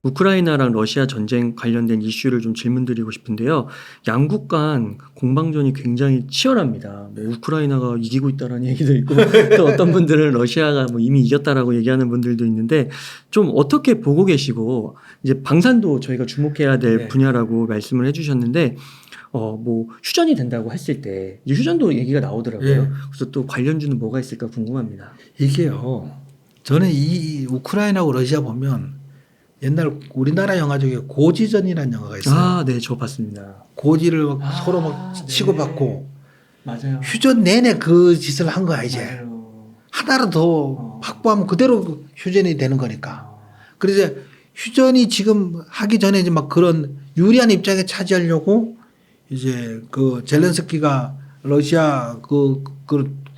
우크라이나랑 러시아 전쟁 관련된 이슈를 좀 질문드리고 싶은데요. 양국 간 공방전이 굉장히 치열합니다. 뭐 우크라이나가 이기고 있다라는 얘기도 있고 또 어떤 분들은 러시아가 뭐 이미 이겼다라고 얘기하는 분들도 있는데 좀 어떻게 보고 계시고 이제 방산도 저희가 주목해야 될 네. 분야라고 말씀을 해주셨는데 뭐 휴전이 된다고 했을 때 이제 휴전도 얘기가 나오더라고요. 예. 그래서 또 관련주는 뭐가 있을까 궁금합니다. 이게요. 저는 이 우크라이나하고 러시아 보면 옛날 우리나라 영화 중에 고지전이라는 영화가 있어요. 아, 네, 저 봤습니다. 고지를 막 서로 막 네. 치고받고 맞아요. 휴전 내내 그 짓을 한 거야 이제. 맞아요. 하나로 더 확보하면 그대로 휴전이 되는 거니까. 그래서 휴전이 지금 하기 전에 이제 막 그런 유리한 입장에 차지하려고 이제 그 젤렌스키가 러시아 그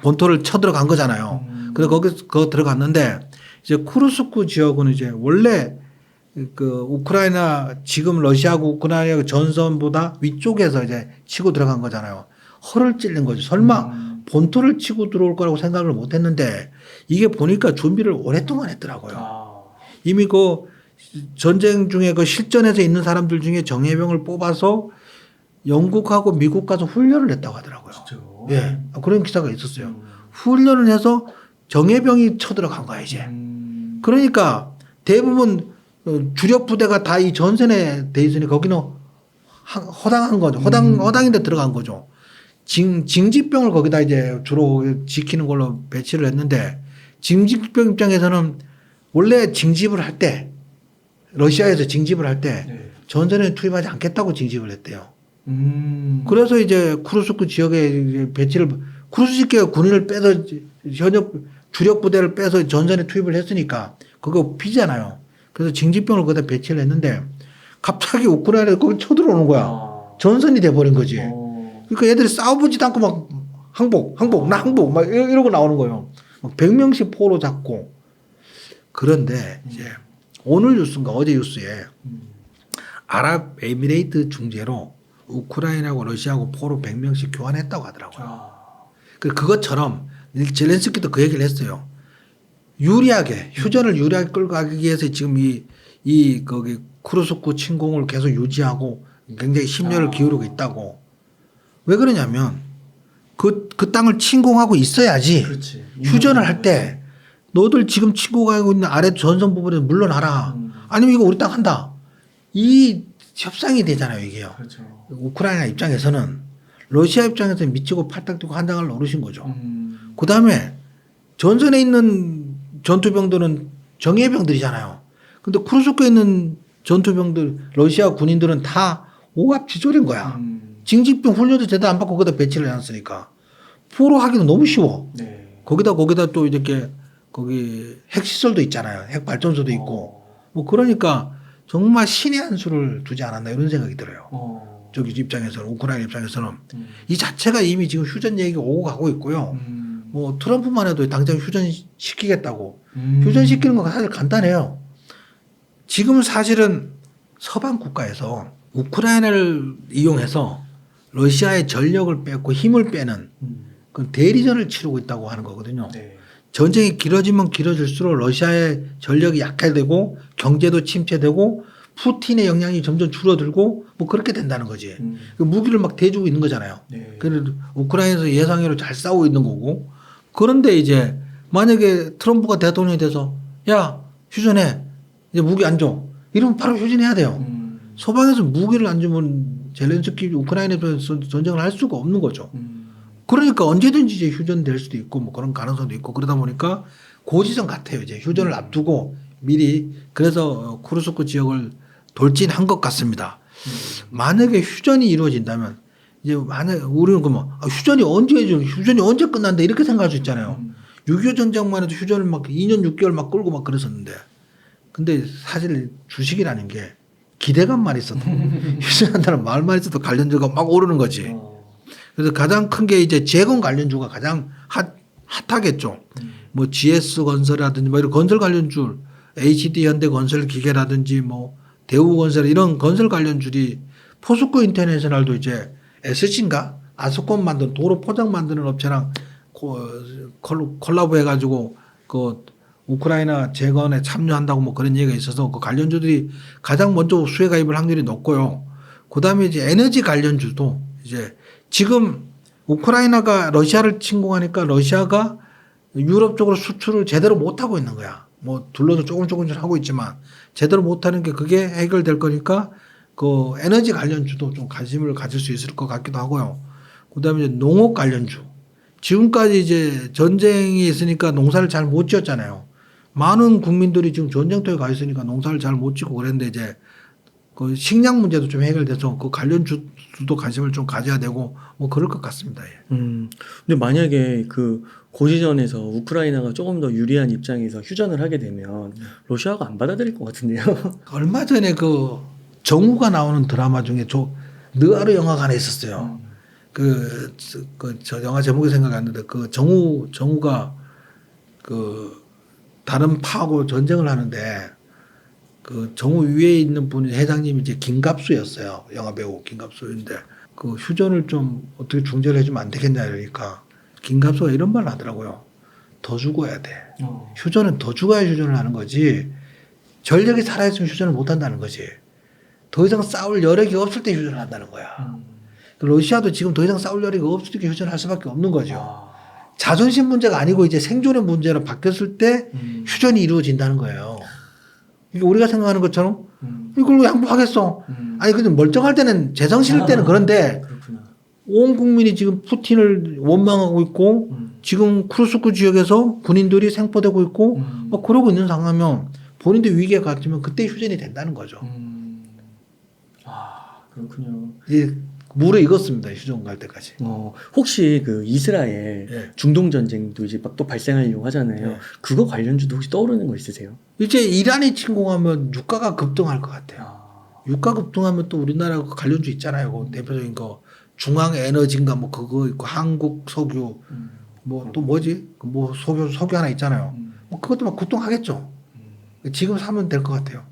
본토를 쳐들어간 거잖아요. 그래서 거기 들어갔는데 이제 쿠르스크 지역은 이제 원래 그 우크라이나 지금 러시아하고 우크라이나 전선보다 위쪽에서 이제 치고 들어간 거잖아요. 허를 찔린 거죠. 설마 본토를 치고 들어올 거라고 생각을 못 했는데 이게 보니까 준비를 오랫동안 했더라고요. 이미 그 전쟁 중에 그 실전에서 있는 사람들 중에 정예병을 뽑아서 영국하고 미국 가서 훈련을 했다고 하더라고요. 진짜요? 예. 그런 기사가 있었어요. 훈련을 해서 정예병이 쳐들어간 거야, 이제. 그러니까 대부분 주력 부대가 다 이 전선에 돼 있으니 거기는 허당한 거죠. 허당인데 들어간 거죠. 징집병을 거기다 이제 주로 지키는 걸로 배치를 했는데 징집병 입장에서는 원래 징집을 할 때 러시아에서 징집을 할 때 전선에 투입하지 않겠다고 징집을 했대요. 그래서 이제 쿠르스크 지역에 배치를 쿠르스크가 군인을 빼서 현역 주력 부대를 빼서 전선에 투입을 했으니까 그거 피잖아요. 그래서 징집병을 거기다 배치를 했는데 갑자기 우크라이나에서 거기 쳐들어오는 거야. 전선이 돼버린 거지. 그러니까 애들이 싸워보지도 않고 막 나 항복 막 이러고 나오는 거예요. 막 100명씩 포로 잡고. 그런데 이제 오늘 뉴스인가 어제 뉴스에 아랍에미레이트 중재로 우크라이나하고 러시아하고 포로 100명씩 교환했다고 하더라고요. 그것처럼 젤렌스키도 그 얘기를 했어요. 유리하게 휴전을 유리하게 끌고 가기 위해서 지금 거기 쿠르스크 침공을 계속 유지하고 굉장히 심려를 기울이고 있다고. 왜 그러냐면 그 땅을 침공하고 있어야지. 그렇지. 휴전을 할 때 너들 지금 침공하고 있는 아래 전선 부분에 물러나라. 아니면 이거 우리 땅 한다. 이 협상이 되잖아요, 이게요. 그렇죠. 우크라이나 입장에서는 러시아 입장에서는 미치고 팔딱 뛰고 한장을 노리신 거죠. 그 다음에 전선에 있는 전투병들은 정예병들이잖아요. 근데 쿠르스크에 있는 전투병들, 러시아 군인들은 다 오합지졸인 거야. 징집병 훈련도 제대로 안 받고 거기다 배치를 해놨으니까. 포로 하기도 너무 쉬워. 네. 거기다 또 이렇게 거기 핵시설도 있잖아요. 핵발전소도 있고. 뭐 그러니까 정말 신의 한 수를 두지 않았나 이런 생각이 들어요. 저기 입장에서는, 우크라이나 입장에서는. 이 자체가 이미 지금 휴전 얘기가 오고 가고 있고요. 뭐 트럼프만 해도 당장 휴전 시키겠다고. 휴전 시키는 건 사실 간단해요. 지금 사실은 서방 국가에서 우크라이나를 이용해서 러시아의 전력을 뺏고 힘을 빼는 그 대리전을 치르고 있다고 하는 거거든요. 네. 전쟁이 길어지면 길어질수록 러시아의 전력이 약화되고 경제도 침체되고 푸틴의 영향이 점점 줄어들고 뭐 그렇게 된다는 거지. 그 무기를 막 대주고 있는 거잖아요. 네. 그래서 우크라이나에서 예상외로 잘 싸우고 있는 거고. 그런데 이제 만약에 트럼프가 대통령이 돼서 야 휴전해 이제 무기 안 줘. 이러면 바로 휴전해야 돼요. 서방에서 무기를 안 주면 젤렌스키 우크라이나에서 전쟁을 할 수가 없는 거죠. 그러니까 언제든지 이제 휴전될 수도 있고 뭐 그런 가능성도 있고 그러다 보니까 고지전 같아요. 이제 휴전을 앞두고 미리 그래서 쿠르스크 지역을 돌진한 것 같습니다. 만약에 휴전이 이루어진다면 이제 만약에 우리는 그러면 휴전이 언제 끝난다 이렇게 생각할 수 있잖아요. 6.25 전쟁만 해도 휴전을 막 2년 6개월 막 끌고 막 그랬었는데 근데 사실 주식이라는 게 기대감만 있어도 휴전한다는 말만 있어도 관련주가 막 오르는 거지. 그래서 가장 큰 게 이제 재건 관련주가 가장 핫하겠죠. 뭐 GS 건설이라든지 뭐 이런 건설 관련주, HD 현대 건설 기계라든지 뭐 대우건설 이런 건설 관련주들이 포스코 인터내셔널도 이제 SC인가 아스콘 만든 도로 포장 만드는 업체랑 콜라보 해가지고 그 우크라이나 재건에 참여한다고 뭐 그런 얘기가 있어서 그 관련주들이 가장 먼저 수혜 가입할 확률이 높고요. 그다음에 이제 에너지 관련주도 이제 지금 우크라이나가 러시아를 침공하니까 러시아가 유럽 쪽으로 수출을 제대로 못 하고 있는 거야. 뭐 둘러서 조금씩 하고 있지만 제대로 못 하는 게 그게 해결될 거니까 그 에너지 관련주도 좀 관심을 가질 수 있을 것 같기도 하고요. 그다음에 이제 농업 관련주. 지금까지 이제 전쟁이 있으니까 농사를 잘 못 지었잖아요. 많은 국민들이 지금 전쟁터에 가 있으니까 농사를 잘 못 짓고 그랬는데 이제 그 식량 문제도 좀 해결돼서 그 관련주도 관심을 좀 가져야 되고 뭐 그럴 것 같습니다. 예. 근데 만약에 그 고지전에서 우크라이나가 조금 더 유리한 입장에서 휴전을 하게 되면 러시아가 안 받아들일 것 같은데요. 얼마 전에 그 정우가 나오는 드라마 중에 느아르 영화가 하나 있었어요. 저 영화 제목이 생각이 안 나는데 그 정우가 그 다른 파하고 전쟁을 하는데 그 정우 위에 있는 분이 회장님이 이제 김갑수였어요. 영화 배우 김갑수인데 그 휴전을 좀 어떻게 중재를 해주면 안 되겠냐 이러니까 김갑수가 이런 말을 하더라고요. 더 죽어야 돼. 휴전은 더 죽어야 휴전을 하는 거지. 전력이 살아있으면 휴전을 못 한다는 거지. 더 이상 싸울 여력이 없을 때 휴전을 한다는 거야. 러시아도 지금 더 이상 싸울 여력이 없을 때 휴전을 할 수밖에 없는 거죠. 자존심 문제가 아니고 이제 생존의 문제로 바뀌었을 때 휴전이 이루어진다는 거예요. 이게 우리가 생각하는 것처럼 이걸 왜 양보하겠어? 아니 근데 멀쩡할 때는 재성 실을 때는 그런데 그렇구나. 온 국민이 지금 푸틴을 원망하고 있고 지금 쿠르스크 지역에서 군인들이 생포되고 있고 막 그러고 있는 상황이면 본인도 위기에 갇히면 그때 휴전이 된다는 거죠. 아 그렇군요. 이제 물에 익었습니다. 휴전 갈 때까지. 혹시 그 이스라엘 예. 중동 전쟁도 이제 막 또 발생하려고 하잖아요. 예. 그거 관련주도 혹시 떠오르는 거 있으세요? 이제 이란이 침공하면 유가가 급등할 것 같아요. 유가 급등하면 또 우리나라 관련주 있잖아요. 그 대표적인 거 중앙 에너지인가 뭐 그거 있고 한국 석유 뭐 또 뭐지? 뭐 석유 하나 있잖아요. 뭐 그것도 막 급등하겠죠. 지금 사면 될 것 같아요.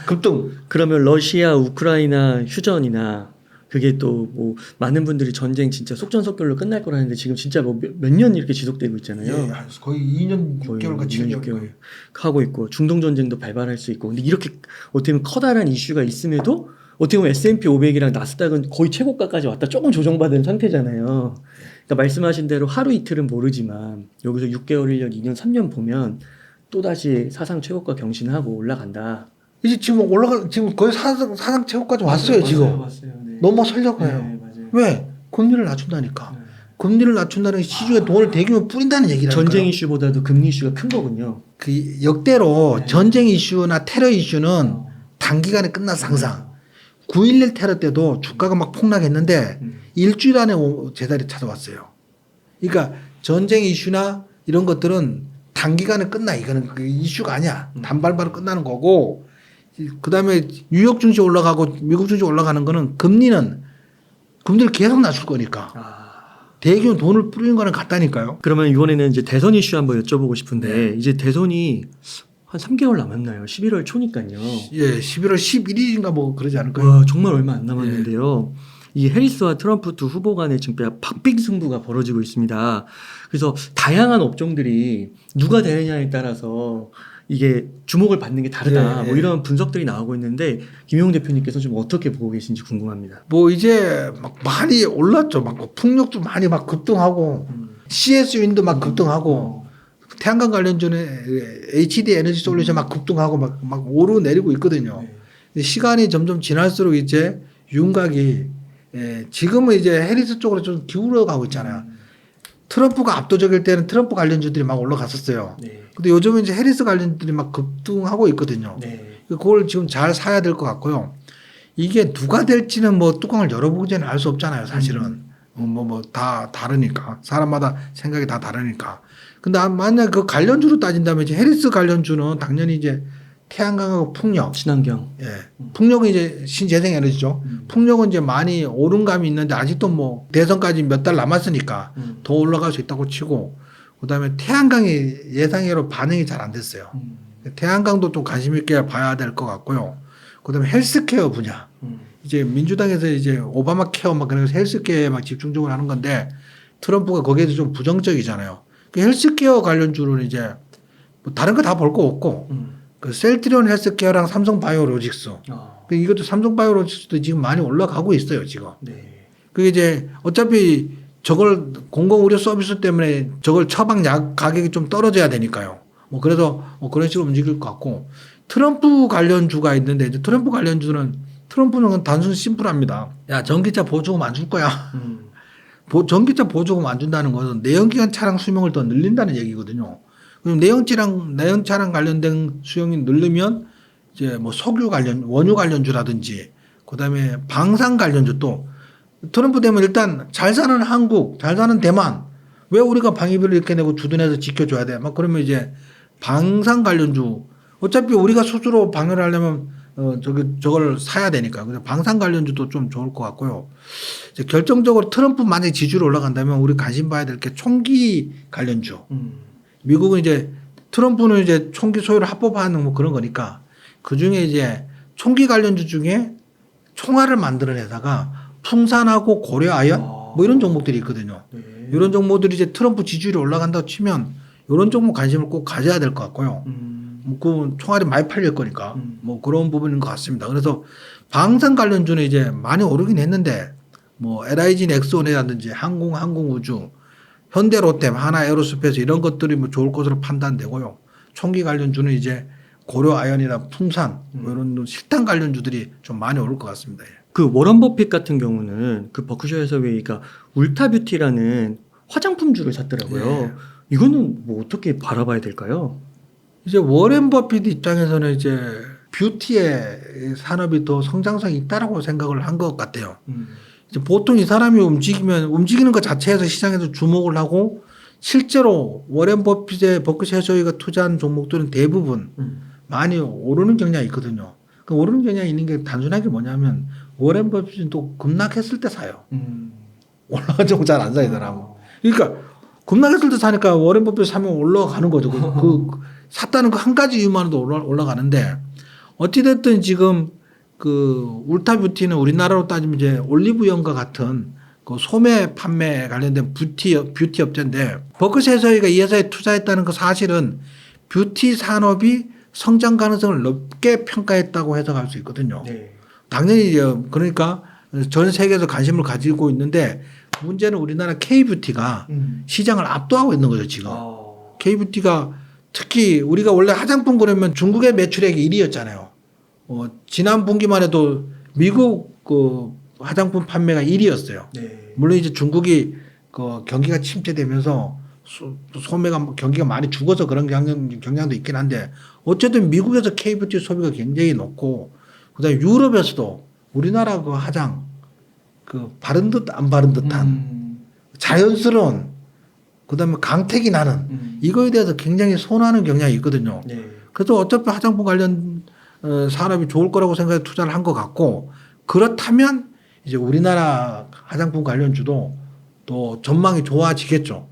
급등. 그러면 러시아 우크라이나 휴전이나 그게 또 뭐 많은 분들이 전쟁 진짜 속전속결로 끝날 거라는데 지금 진짜 뭐 몇 년 이렇게 지속되고 있잖아요. 예, 거의 2년 6개월과 7개월 하고 있고 중동 전쟁도 발발할 수 있고 근데 이렇게 어떻게 보면 커다란 이슈가 있음에도 어떻게 보면 S&P 500이랑 나스닥은 거의 최고가까지 왔다 조금 조정받은 상태잖아요. 그러니까 말씀하신 대로 하루 이틀은 모르지만 여기서 6개월, 1년, 2년, 3년 보면 또다시 사상 최고가 경신하고 올라간다. 이제 지금 지금 거의 사상 최고까지 왔어요. 지금 왔어요. 네. 넘어서려고 해요. 네, 맞아요. 왜? 금리를 낮춘다니까. 네. 금리를 낮춘다는 게 시중에 돈을 대규모 뿌린다는 얘기라니까요. 전쟁 이슈보다도 금리 이슈가 큰 거군요. 그 역대로 네. 전쟁 이슈나 테러 이슈는 단기간에 끝나서 항상 9.11 테러 때도 주가가 막 폭락했는데 일주일 안에 제자리 찾아왔어요. 그러니까 전쟁 이슈나 이런 것들은 단기간에 끝나. 이거는 그 이슈가 아니야. 단발바로 끝나는 거고 그다음에 뉴욕 증시 올라가고 미국 증시 올라가는 거는 금리를 계속 낮출 거니까 대규모 돈을 뿌리는 거는 같다니까요. 그러면 이번에는 이제 대선 이슈 한번 여쭤보고 싶은데 이제 대선이 한 3개월 남았나요? 11월 초니까요. 예, 11월 11일인가 뭐 그러지 않을까요? 와, 정말 얼마 안 남았는데요. 이 해리스와 트럼프 두 후보 간의 지금 박빙승부가 벌어지고 있습니다. 그래서 다양한 업종들이 누가 되느냐에 따라서 이게 주목을 받는 게 다르다. 뭐 이런 분석들이 나오고 있는데 김용 대표님께서 좀 어떻게 보고 계신지 궁금합니다. 뭐 이제 막 많이 올랐죠. 막 풍력도 많이 막 급등하고 CS윈도 막 급등하고 태양광 관련주는 HD 에너지 솔루션 막 급등하고 막 오르 내리고 있거든요. 시간이 점점 지날수록 이제 윤곽이 지금은 이제 해리스 쪽으로 좀 기울어 가고 있잖아요. 트럼프가 압도적일 때는 트럼프 관련주들이 막 올라갔었어요. 네. 근데 요즘은 이제 해리스 관련주들이 막 급등하고 있거든요. 네. 그걸 지금 잘 사야 될 것 같고요. 이게 누가 될지는 뭐 뚜껑을 열어보기 전에 알 수 없잖아요, 사실은. 다 다르니까. 사람마다 생각이 다 다르니까. 근데 만약 그 관련주로 따진다면 이제 해리스 관련주는 당연히 이제 태양광하고 풍력. 친환경. 예. 풍력은 이제 신재생 에너지죠. 풍력은 이제 많이 오른 감이 있는데 아직도 뭐 대선까지 몇 달 남았으니까 더 올라갈 수 있다고 치고 그다음에 태양광이 예상외로 반응이 잘 안 됐어요. 태양광도 좀 관심 있게 봐야 될 것 같고요. 그다음에 헬스케어 분야. 이제 민주당에서 이제 오바마 케어 막 그래서 헬스케어에 막 집중적으로 하는 건데 트럼프가 거기에도 좀 부정적이잖아요. 그 헬스케어 관련주로는 이제 뭐 다른 거 다 볼 거 없고 그 셀트리온 헬스케어랑 삼성 바이오로직스 이것도 삼성 바이오로직스도 지금 많이 올라가고 있어요 지금. 네. 그게 이제 어차피 저걸 공공의료 서비스 때문에 저걸 처방 약 가격이 좀 떨어져야 되니까요. 뭐 그래서 뭐 그런 식으로 움직일 것 같고 트럼프 관련주가 있는데 이제 트럼프 관련주는 트럼프는 단순히 심플합니다. 야 전기차 보조금 안 줄 거야. 전기차 보조금 안 준다는 것은 내연기관 차량 수명을 더 늘린다는 얘기거든요. 그럼 내연차량 관련된 수용이 늘리면 이제 뭐 석유 관련, 원유 관련주라든지 그다음에 방산 관련주 또 트럼프 되면 일단 잘 사는 한국, 잘 사는 대만 왜 우리가 방위비를 이렇게 내고 주둔해서 지켜줘야 돼? 막 그러면 이제 방산 관련주 어차피 우리가 스스로 방위를 하려면 저걸 사야 되니까. 그래서 방산 관련주도 좀 좋을 것 같고요. 이제 결정적으로 트럼프 만약에 지지율이 올라간다면 우리 관심 봐야 될 게 총기 관련주. 미국은 이제 트럼프는 이제 총기 소유를 합법화하는 뭐 그런 거니까 그 중에 이제 총기 관련주 중에 총알을 만들어내다가 풍산하고 고려아연 뭐 이런 종목들이 있거든요. 네. 이런 종목들이 이제 트럼프 지지율이 올라간다고 치면 이런 종목 관심을 꼭 가져야 될 것 같고요. 그 총알이 많이 팔릴 거니까 뭐 그런 부분인 것 같습니다. 그래서 방산 관련주는 이제 많이 오르긴 했는데 뭐 LIG 넥스원이라든지 항공우주, 현대로템, 하나에어로스페이스 이런 것들이 뭐 좋을 것으로 판단되고요. 총기 관련주는 이제 고려아연이나 풍산 뭐 이런 실탄 관련주들이 좀 많이 오를 것 같습니다. 예. 그 워런 버핏 같은 경우는 그 버크셔 해서웨이가 울타뷰티라는 화장품주를 샀더라고요. 예. 이거는 뭐 어떻게 바라봐야 될까요? 이제 워렌 버핏 입장에서는 이제 뷰티의 산업이 더 성장성이 있다라고 생각을 한 것 같아요. 이제 보통 이 사람이 움직이는 것 자체에서 시장에서 주목을 하고 실제로 워렌 버핏의 버크셔 해서웨이가 투자한 종목들은 대부분 많이 오르는 경향이 있거든요. 그 오르는 경향이 있는 게 단순하게 뭐냐면 워렌 버핏은 또 급락했을 때 사요. 올라간 종목 잘 안 사요, 이 사람은. 그러니까 급락했을 때 사니까 워렌 버핏 사면 올라가는 거죠. 샀다는 그 한 가지 이유만으로도 올라가는데 어찌됐든 지금 그 울타뷰티는 우리나라로 따지면 이제 올리브영과 같은 그 소매 판매 관련된 뷰티 업체인데 버크셔 해서웨이가 이 회사에 투자했다는 그 사실은 뷰티 산업이 성장 가능성을 높게 평가했다고 해석할 수 있거든요. 네. 당연히 이제 그러니까 전 세계에서 관심을 가지고 있는데 문제는 우리나라 K뷰티가 시장을 압도하고 있는 거죠 지금. K뷰티가 특히 우리가 원래 화장품 그러면 중국의 매출액이 1위였잖아요. 지난 분기만 해도 미국 그 화장품 판매가 1위였어요. 네. 물론 이제 중국이 그 경기가 침체되면서 소매가 경기가 많이 죽어서 그런 경향도 있긴 한데 어쨌든 미국에서 K뷰티 소비가 굉장히 높고 그다음에 유럽에서도 우리나라 그 화장 그 바른 듯 안 바른 듯한 자연스러운 그다음에 강택이 나는 이거에 대해서 굉장히 선호하는 경향이 있거든요. 네. 그래서 어차피 화장품 관련 산업이 좋을 거라고 생각해 투자를 한 것 같고 그렇다면 이제 우리나라 화장품 관련주도 또 전망이 좋아지겠죠.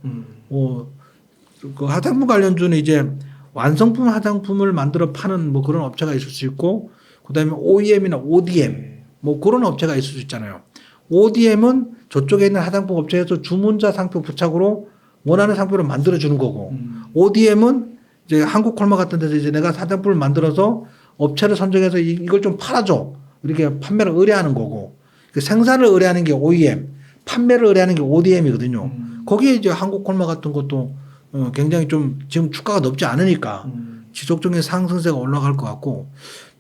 그 화장품 관련주는 이제 완성품 화장품을 만들어 파는 뭐 그런 업체가 있을 수 있고 그다음에 OEM이나 ODM 뭐 그런 업체가 있을 수 있잖아요. ODM은 저쪽에 있는 화장품 업체에서 주문자 상표 부착으로 원하는 상표를 만들어 주는 거고 ODM은 이제 한국 콜마 같은 데서 이제 내가 화장품을 만들어서 업체를 선정해서 이걸 좀 팔아줘 이렇게 판매를 의뢰하는 거고 생산을 의뢰하는 게 OEM, 판매를 의뢰하는 게 ODM이거든요. 거기에 이제 한국 콜마 같은 것도 굉장히 좀 지금 주가가 높지 않으니까 지속적인 상승세가 올라갈 것 같고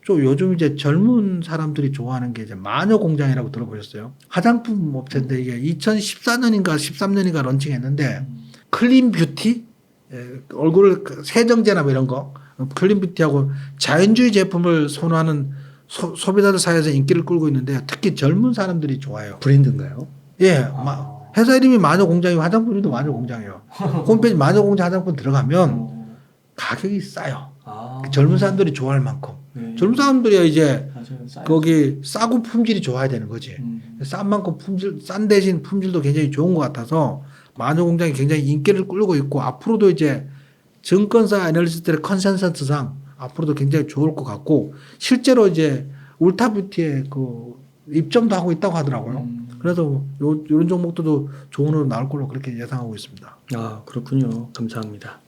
좀 요즘 이제 젊은 사람들이 좋아하는 게 이제 마녀 공장이라고 들어보셨어요? 화장품 업체인데 이게 2014년인가 13년인가 런칭했는데 클린 뷰티 얼굴 세정제나 뭐 이런 거 클린 뷰티하고 자연주의 제품을 선호하는 소비자들 사이에서 인기를 끌고 있는데 특히 젊은 사람들이 좋아해요. 브랜드인가요? 예, 회사 이름이 마녀 공장이고 화장품 이름도 마녀 공장이에요. 홈페이지 마녀 공장 화장품 들어가면 가격이 싸요. 젊은 사람들이 좋아할 만큼. 네. 젊은 사람들이 이제 맞아요. 거기 싸고 품질이 좋아야 되는 거지. 싼 만큼 싼 대신 품질도 굉장히 좋은 것 같아서 마녀 공장이 굉장히 인기를 끌고 있고 앞으로도 이제 증권사 애널리스트들의 컨센서스상 앞으로도 굉장히 좋을 것 같고 실제로 이제 울타뷰티에 그 입점도 하고 있다고 하더라고요. 그래서 이런 종목들도 좋은 으로 나올 걸로 그렇게 예상하고 있습니다. 아, 그렇군요. 감사합니다.